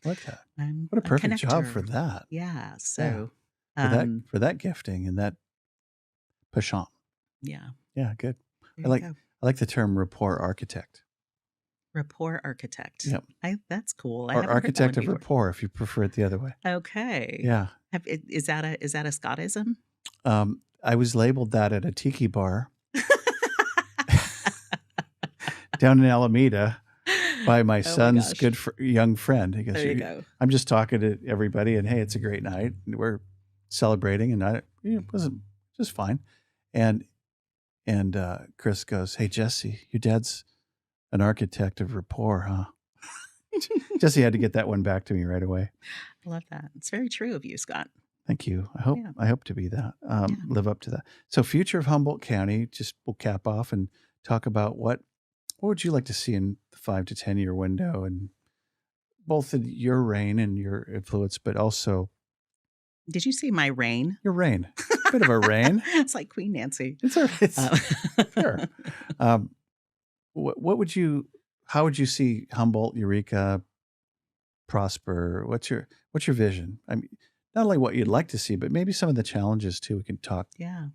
like that. I'm What a a perfect job for connector. that. Yeah. So, For that gifting and that penchant. yeah, Yeah, good. there I you like go. I like the term rapport architect. Rapport architect. Yep. That's cool. I Or haven't heard that one architect of before. rapport if you prefer it the other way. Okay. Yeah. Is that a Scottism? I was labeled that at a tiki bar down in Alameda by my Oh my son's gosh. good young friend. He goes, There you go. I'm just talking to everybody, and hey, it's a great night. And we're celebrating, and it wasn't just fine. And Chris goes, hey, Jesse, your dad's an architect of rapport, huh? Jesse had to get that one back to me right away. I love that. It's very true of you, Scott. Thank you. Yeah. I hope to be that, Yeah. live up to that. So future of Humboldt County, just we'll cap off and talk about what would you like to see in the 5 to 10 year window, and both in your reign and your influence, but also Did you see my reign? your reign. Bit of a reign. It's like Queen Nancy. It's sure. What would you? How would you see Humboldt, Eureka prosper? What's your vision? I mean, not only what you'd like to see, but maybe some of the challenges too. We can talk. Yeah.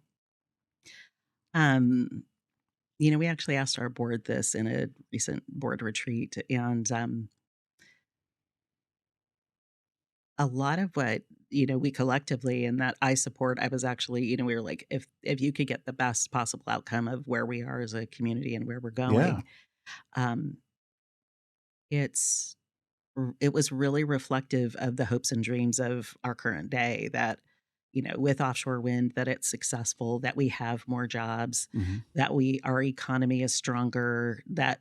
We actually asked our board this in a recent board retreat, and a lot of what we collectively and that I support, I was actually, we were like, if you could get the best possible outcome of where we are as a community and where we're going, um, it was really reflective of the hopes and dreams of our current day, that with offshore wind, that it's successful, that we have more jobs, that our economy is stronger, that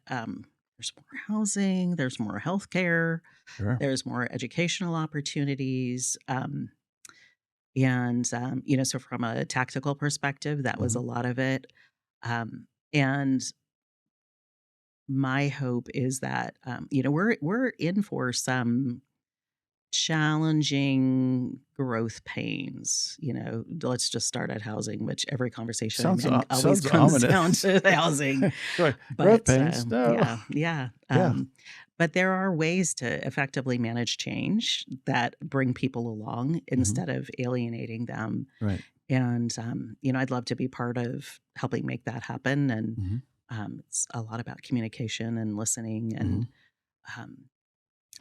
there's more housing, there's more healthcare, Sure. there's more educational opportunities. So from a tactical perspective, that was a lot of it. And my hope is that, we're in for some challenging growth pains. Let's just start at housing, which every conversation Sounds always sounds comes ominous. down to housing. Right. Growth But pains. No. yeah. Yeah. But there are ways to effectively manage change that bring people along instead of alienating them. Right. And I'd love to be part of helping make that happen. And it's a lot about communication and listening and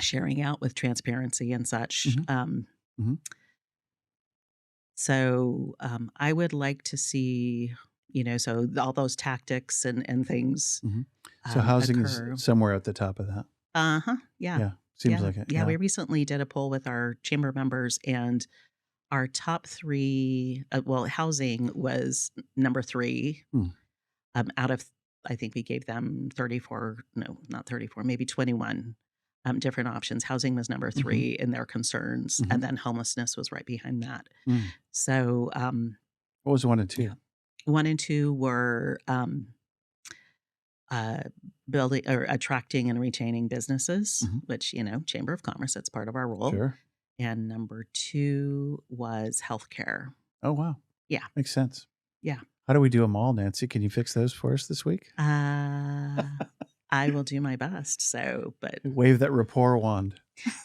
sharing out with transparency and such. So I would like to see, so all those tactics and things. So housing occur. is somewhere at the top of that. Yeah. Yeah. Seems like it. Yeah, we recently did a poll with our chamber members, and our top 3, housing was number 3 out of, I think we gave them 34, no, not 34, maybe 21 different options. Housing was number 3 in their concerns, and then homelessness was right behind that. So what was 1 and 2? 1 and 2 were building or attracting and retaining businesses, which, Chamber of Commerce, that's part of our role. Sure. And number 2 was healthcare. Oh, wow. Yeah. Makes sense. Yeah. How do we do them all, Nancy? Can you fix those for us this week? I will do my best. But wave that rapport wand.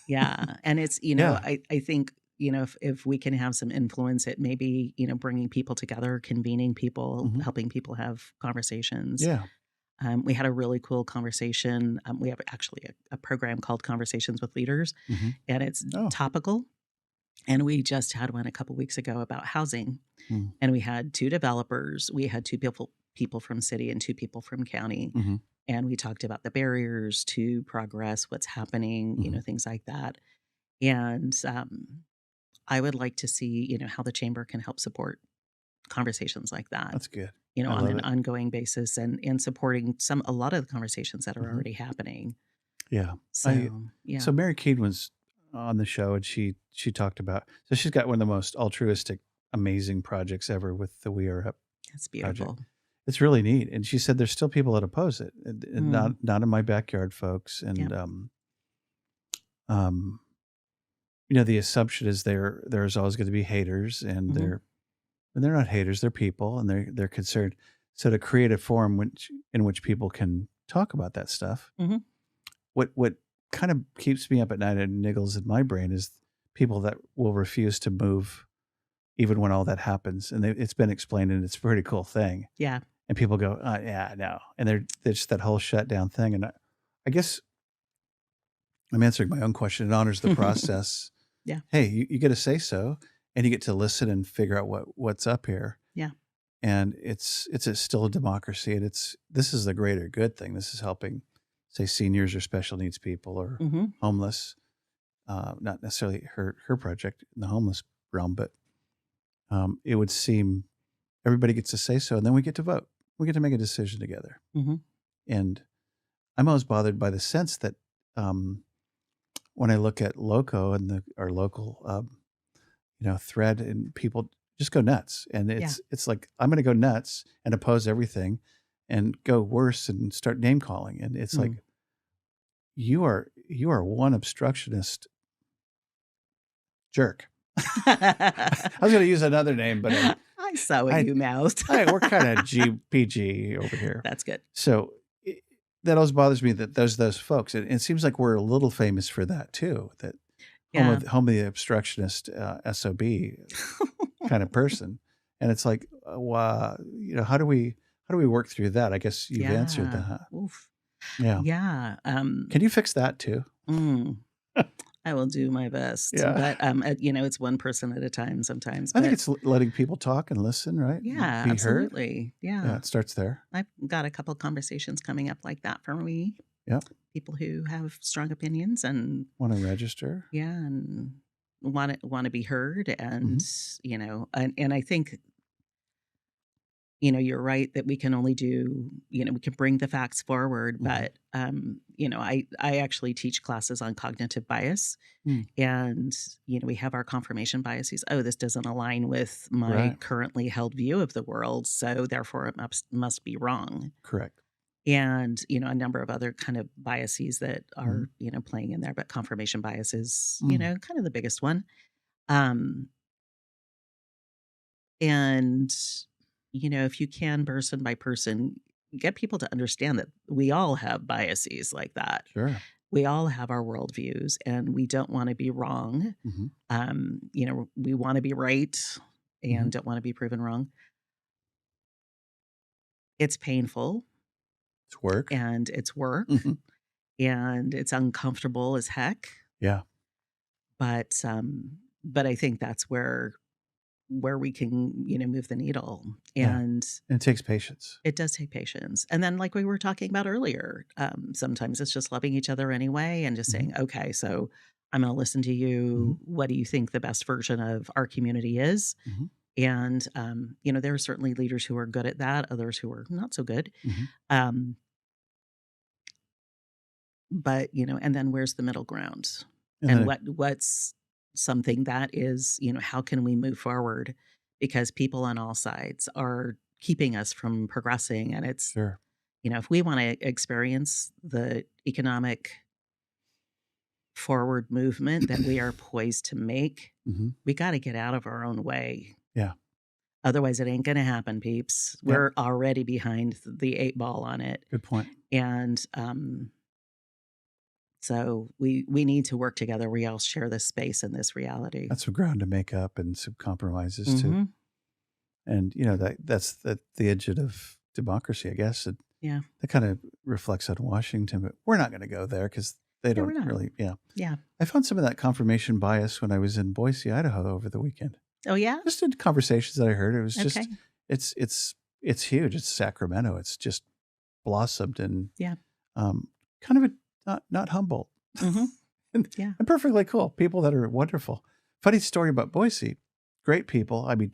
Yeah. And it's, I think, if we can have some influence at maybe, bringing people together, convening people, helping people have conversations. Yeah. We had a really cool conversation. We have actually a program called Conversations with Leaders, and it's topical. And we just had one a couple weeks ago about housing. And we had 2 developers. We had 2 people from city and 2 people from county. And we talked about the barriers to progress, what's happening, things like that. And I would like to see, how the chamber can help support conversations like that. That's good. On an ongoing basis, and supporting a lot of the conversations that are already happening. Yeah. So Mary Keene was on the show, and she talked about, so she's got one of the most altruistic, amazing projects ever with the We Are Up. That's beautiful. Project. It's really neat. And she said there's still people that oppose it. And not in my backyard, folks. And the assumption is there's always going to be haters, and they're not haters, they're people, and they're concerned. So to create a forum in which people can talk about that stuff, what kind of keeps me up at night and niggles in my brain is people that will refuse to move even when all that happens. And it's been explained, and it's a pretty cool thing. Yeah. And people go, yeah, no. And they're just that whole shutdown thing. And I guess I'm answering my own question. It honors the process. Yeah. Hey, you get to say so, and you get to listen and figure out what's up here. Yeah. And still a democracy, and this is the greater good thing. This is helping, say, seniors or special needs people or Mm-hmm. homeless. Not necessarily her project in the homeless realm, but it would seem everybody gets to say so, and then we get to vote. We get to make a decision together. Mm-hmm. And I'm always bothered by the sense that when I look at Loco and our local, thread, and people just go nuts, and Yeah. it's like I'm going to go nuts and oppose everything, and go worse and start name calling, and it's like you are one obstructionist jerk. I was going to use another name, but I saw what you mouthed. we're kind of GPG over here. That's good. So that always bothers me that there's those folks. And it seems like we're a little famous for that too. That home of the obstructionist SOB kind of person. And it's like, wow, how do we work through that? I guess you've answered that. Oof. Yeah. Yeah. Can you fix that too? I will do my best. Yeah. But, it's one person at a time sometimes. I think it's letting people talk and listen, right? Yeah, Be absolutely. heard. Yeah. It starts there. I've got a couple conversations coming up like that for me. Yeah. People who have strong opinions and want to register. Yeah, and want to be heard, and and I think you're right that we can only do, we can bring the facts forward, but I actually teach classes on cognitive bias, and we have our confirmation biases. Oh, this doesn't align with my currently held view of the world, so therefore it must be wrong. Correct. And a number of other kind of biases that are playing in there, but confirmation bias is kind of the biggest one. And if you can, person by person, get people to understand that we all have biases like that. Sure. We all have our worldviews, and we don't want to be wrong. We want to be right and don't want to be proven wrong. It's painful. It's work. And it's work. And it's uncomfortable as heck. Yeah. But I think that's where we can, move the needle. And it takes patience. It does take patience. And then, like we were talking about earlier, sometimes it's just loving each other anyway and just saying, okay, so I'm going to listen to you. What do you think the best version of our community is? And, there are certainly leaders who are good at that, others who are not so good. But, and then where's the middle ground? And what's something that is, how can we move forward? Because people on all sides are keeping us from progressing. And it's, if we want to experience the economic forward movement that we are poised to make, we got to get out of our own way. Yeah. Otherwise, it ain't going to happen, peeps. We're already behind the 8 ball on it. Good point. And so we need to work together. We all share this space and this reality. That's some ground to make up and some compromises too. And that's the engine of democracy, I guess. That kind of reflects on Washington, but we're not going to go there because they don't really. Yeah. I found some of that confirmation bias when I was in Boise, Idaho over the weekend. Oh yeah. Just in conversations that I heard, it was just it's huge. It's Sacramento. It's just blossomed and kind of not Humboldt. and perfectly cool people that are wonderful. Funny story about Boise. Great people. I mean,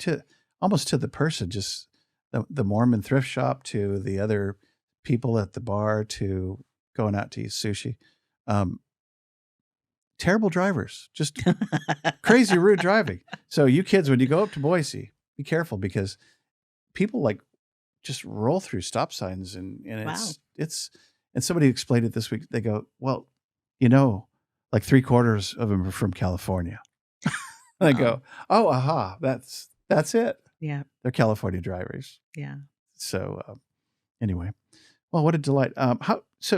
almost to the person. Just the Mormon thrift shop to the other people at the bar to going out to eat sushi. Terrible drivers, just crazy rude driving. So you kids, when you go up to Boise, be careful because people just roll through stop signs and it's and somebody explained it this week. They go, well, 3/4 of them are from California. And I go, oh, aha, that's it. Yeah. They're California drivers. Yeah. So anyway, well, what a delight. Amongst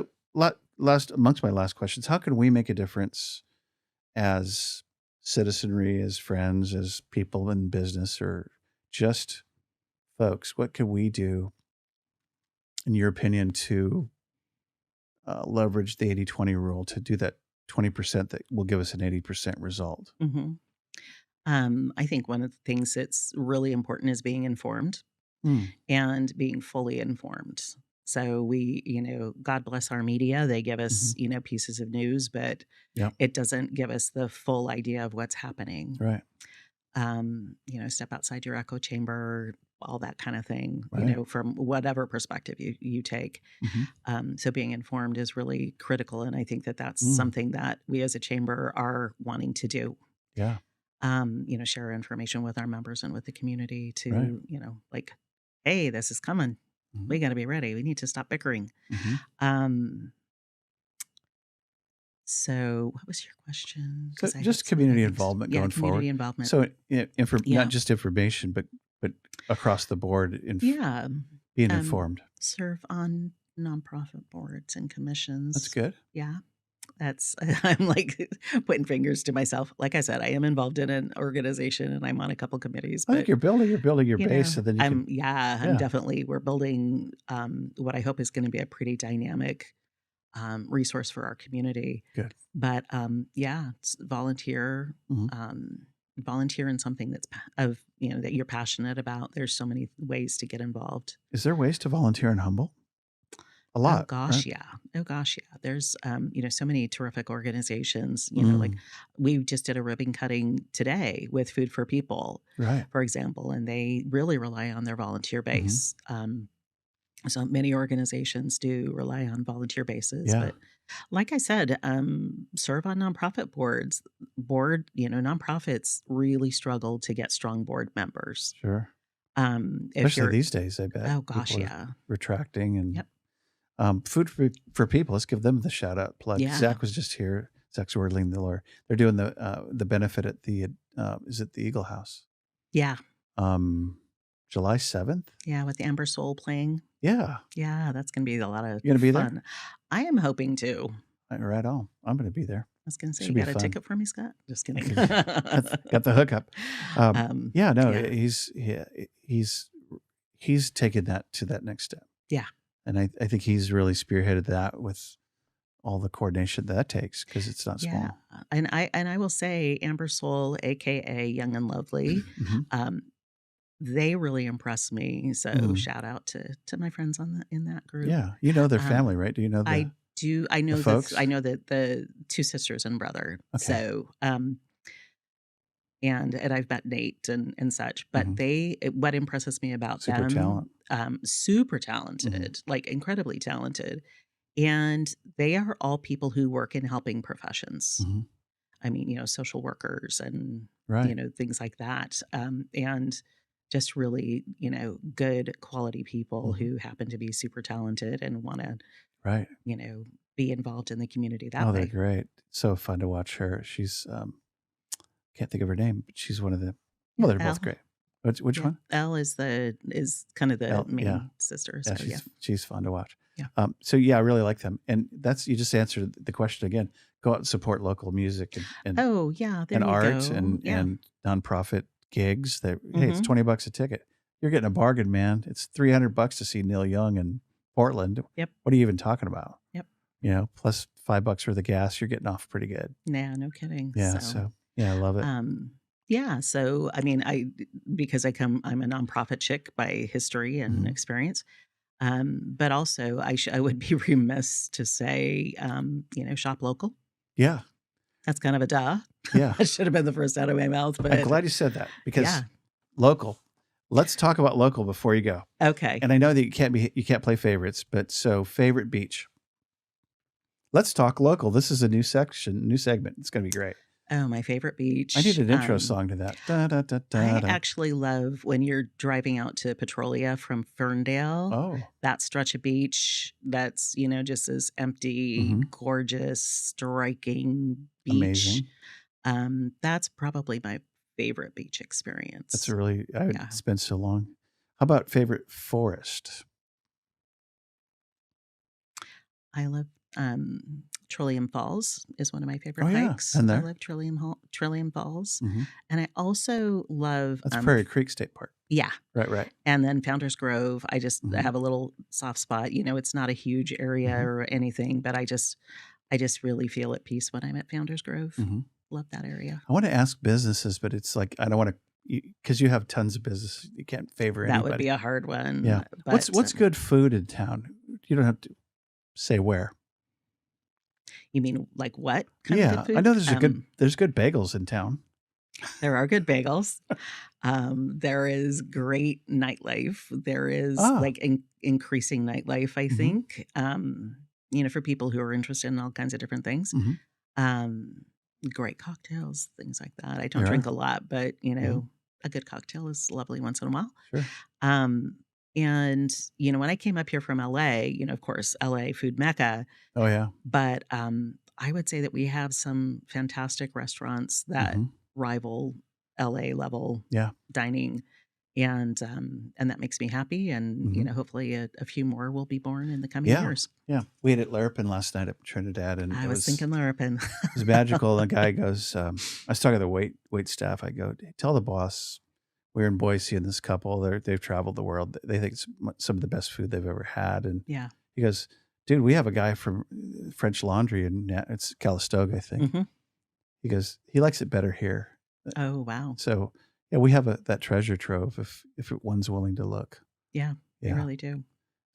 my last questions, how can we make a difference as citizenry, as friends, as people in business, or just folks? What can we do, in your opinion, to leverage the 80-20 rule to do that 20% that will give us an 80% result? I think one of the things that's really important is being informed Mm. and being fully informed. So we, God bless our media. They give us, Hmm. pieces of news, but Yep. it doesn't give us the full idea of what's happening. Right. Step outside your echo chamber, all that kind of thing, Right. from whatever perspective you take. Hmm. So being informed is really critical. And I think that that's Mm. something that we as a chamber are wanting to do. Yeah. Share information with our members and with the community Right. to, like, hey, this is coming. Hmm. We got to be ready. We need to stop bickering. Hmm. Um, so what was your question? So Because I had just so many community things. involvement Yeah, going community forward. involvement. So not Yeah. just information, but across the board, Yeah. being informed. Serve on nonprofit boards and That's commissions. good. Yeah. That's I'm like putting fingers to myself. Like I said, I am involved in an organization and I'm on a couple committees, I think but you're building your base, so then you can. I'm Yeah. definitely we're building what I hope is going to be a pretty dynamic resource for our community. Good. But it's Hmm. volunteer in something that's that you're passionate about. There's so many ways to get involved. Is there ways to volunteer in Humboldt? A Oh lot, right? gosh, yeah. Oh gosh, yeah. There's so many terrific organizations, like Mm. we just did a ribbon cutting today with Food for People, Right. for example, and they really rely on their volunteer Hmm. base. So many organizations do rely on volunteer bases, Yeah. but like I said, serve on nonprofit boards. Nonprofits really struggle to get strong board members. Sure. If Especially you're, these days, I bet oh gosh, people are yeah, retracting and yep, food for people. Let's give them the shout out plug. yeah, Zach was just here. Zach's Wordling the Lord. They're doing the benefit at the is it the Eagle House? yeah, Um, July 7th. yeah, with the Amber Soul playing. Yeah, Yeah, that's gonna be a lot of you gonna be there? fun. I am hoping to. Right on. I'm gonna be there. I was gonna say, you Should be got a fun. ticket for me, Scott? Just kidding. Got the hookup. Yeah, no, Yeah, he's taken that to that next step, yeah, and I think he's really spearheaded that with all the coordination that takes because it's not yeah. small. And I will say, Amber Soul, aka Young and Lovely, Hmm. um, they really impress me. So Mm. shout out to my friends in that group. Yeah, you know their Um, family, right? Do you know I do. I the know folks? that the two sisters and brother. Okay. So and I've met Nate and such, but Hmm. what impresses me about Super them, talent. super Hmm. talented, like incredibly talented, and they are all people who work in helping professions. Hmm. I mean, social workers and Right. things like that, and just really good quality people Hmm. who happen to be super talented and want to Right. be involved in the community that Oh, they're way. great. So fun to watch her. She's can't think of her name, but she's one of the. Well, Yeah, they're both Elle. great. Which Yeah, one? Elle is kind of the Elle. Yeah. main sister. Yeah, So yeah, she's fun to watch. yeah. So yeah, I really like them, and that's you just answered the question again. Go out and support local music Oh yeah, there and you art go. Yeah. and nonprofit gigs. That hey, it's Mm-hmm. $20 a ticket. You're getting a bargain, man. It's $300 to see Neil Young in Portland. Yep. What are you even talking about? Yep. Plus $5 worth of gas. You're getting off pretty good. Yeah, no kidding. Yeah. So So yeah, I love it. yeah. So I mean, because I'm a nonprofit chick by history and Mhm. experience. But also I would be remiss to say, shop local. Yeah. That's kind of a duh. Yeah. That should have been the first out of my mouth, I'm but glad you said that because yeah. local. Let's talk about local before you go. Okay. And I know that you can't play favorites, but so favorite beach. Let's talk local. This is a new segment. It's going to be great. Oh, my favorite I need beach. an intro song to that. Da, da, da, da, I da. actually love when you're driving out to Petrolia from Ferndale, Oh, that stretch of beach that's, just this empty, Mhm. gorgeous, striking beach. amazing. That's probably my favorite beach That's experience. I would Yeah. spend so long. How about favorite forest? I love Trillium Falls is one of my favorite Oh yeah, hikes. and I there. love Trillium Falls. Hmm. And I also love That's Prairie Creek State Park. yeah. Right. And then Founders Grove, I just Mhm. have a little soft spot. It's not a huge area Mhm. or anything, but I just really feel at peace when I'm at Founders Grove. Mhm. love that area. I want to ask businesses, but it's like, I don't want to, because you have tons of business. You can't favor That would anybody. be a hard one. Yeah. But What's good food in town? You don't have to say where. you mean like what kind of Yeah. good food? I know there's good bagels in town. There are good bagels. There is great nightlife. There is Ah. increasing nightlife, I Mhm. think. For people who are interested in all kinds of different things. Mhm. Um, Great cocktails, things like that. I don't There drink are. a lot, but Yeah. a good cocktail is lovely once in a while. Sure. Um, and when I came up here from LA, of course, LA food mecca, Oh yeah. but I would say that we have some fantastic restaurants that Mhm. rival LA level Yeah. dining, and that makes me happy. And Mhm. hopefully a few more will be born in the coming Yeah. years. Yeah. We ate at Larapin last night at Trinidad, and I it was thinking was Larapin. magical. The guy goes, I was talking to the wait staff. I go, tell the boss we're in Boise, and this couple, they've traveled the world. They think it's some of the best food they've ever had. And Yeah. he goes, dude, we have a guy from French Laundry, and it's Calistoga, I think. Hmm. He goes, he likes it better here. Oh, wow. So yeah, we have that treasure trove if one's willing to look. Yeah, we Yeah. really do.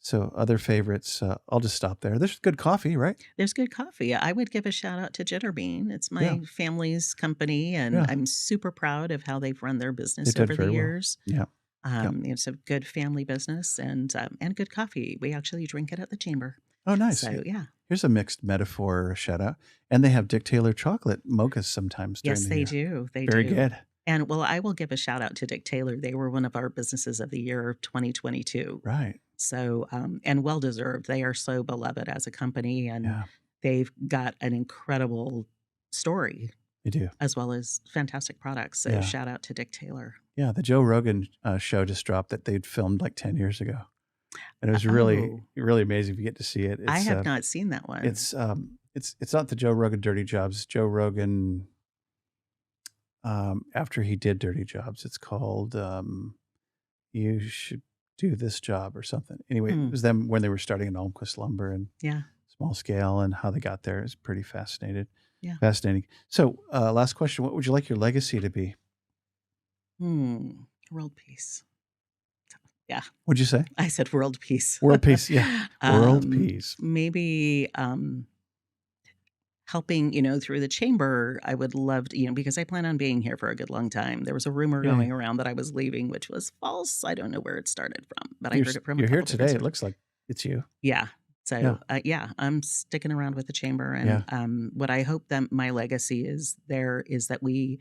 So other favorites, I'll just stop there. There's good coffee, right? There's good coffee. I would give a shout out to Jitterbean. It's Yeah. my family's company, and Yeah. I'm super proud of how they've run their They business did over the very well. years. Yeah. Yep. It's a good family business, and good coffee. We actually drink it at the chamber. Oh, nice. So yeah, Here's a mixed metaphor shout out. And they have Dick Taylor chocolate mochas sometimes during yes, the they year. do. They Very do. good. And I will give a shout out to Dick Taylor. They were one of our businesses of the year of 2022. Right. So, and well deserved. They are so beloved as a company, and Yeah, they've got an incredible story they do. as well as fantastic products. So, Yeah. shout out to Dick Taylor. Yeah, the Joe Rogan show just dropped that they'd filmed like 10 years ago. And it was really, Oh, really amazing if you get to see it. I It's have not seen that one. it's not the Joe Rogan Dirty Jobs. It's Joe Rogan after he did Dirty Jobs. It's called You Should Do This Job or something. Anyway, Hmm. it was them when they were starting in Almquist Lumber and Yeah. small scale, and how they got there is pretty fascinating. Yeah. Fascinating. So, last question: what would you like your legacy to be? World peace. Yeah. What'd you say? I said world peace. World peace. Yeah, world peace. Maybe helping, through the chamber. I would love to, because I plan on being here for a good long time. There was a rumor Yeah. going around that I was leaving, which was false. I don't know where it started from, but I heard it from a You're here couple different today. It sources. looks like it's you. Yeah. So, Yeah. I'm sticking around with the chamber. Yeah. And what I hope that my legacy is that we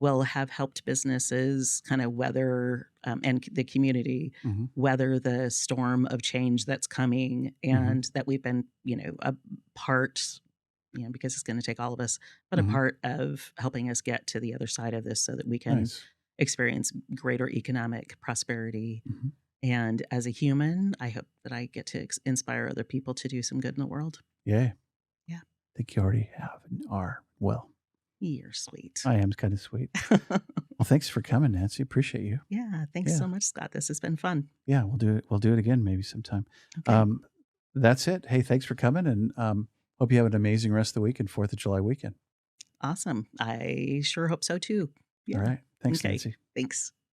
will have helped businesses kind of weather and the community Mhm. weather the storm of change that's coming, and that we've been, a part, because it's going to take all of us, but Mhm. a part of helping us get to the other side of this so that we can Nice. experience greater economic prosperity. Mhm. And as a human, I hope that I get to inspire other people to do some good in the world. Yeah. Yeah. I think you already have and are. Well, You're sweet. I am kind of sweet. Well, thanks for coming, Nancy. Appreciate you. Yeah. Thanks Yeah. so much, Scott. This has been fun. Yeah, we'll do it. We'll do it again maybe sometime. Okay. That's it. Hey, thanks for coming, and hope you have an amazing rest of the week and 4th of July weekend. Awesome. I sure hope so too. Yeah. All right. Thanks, Okay. Nancy. Thanks.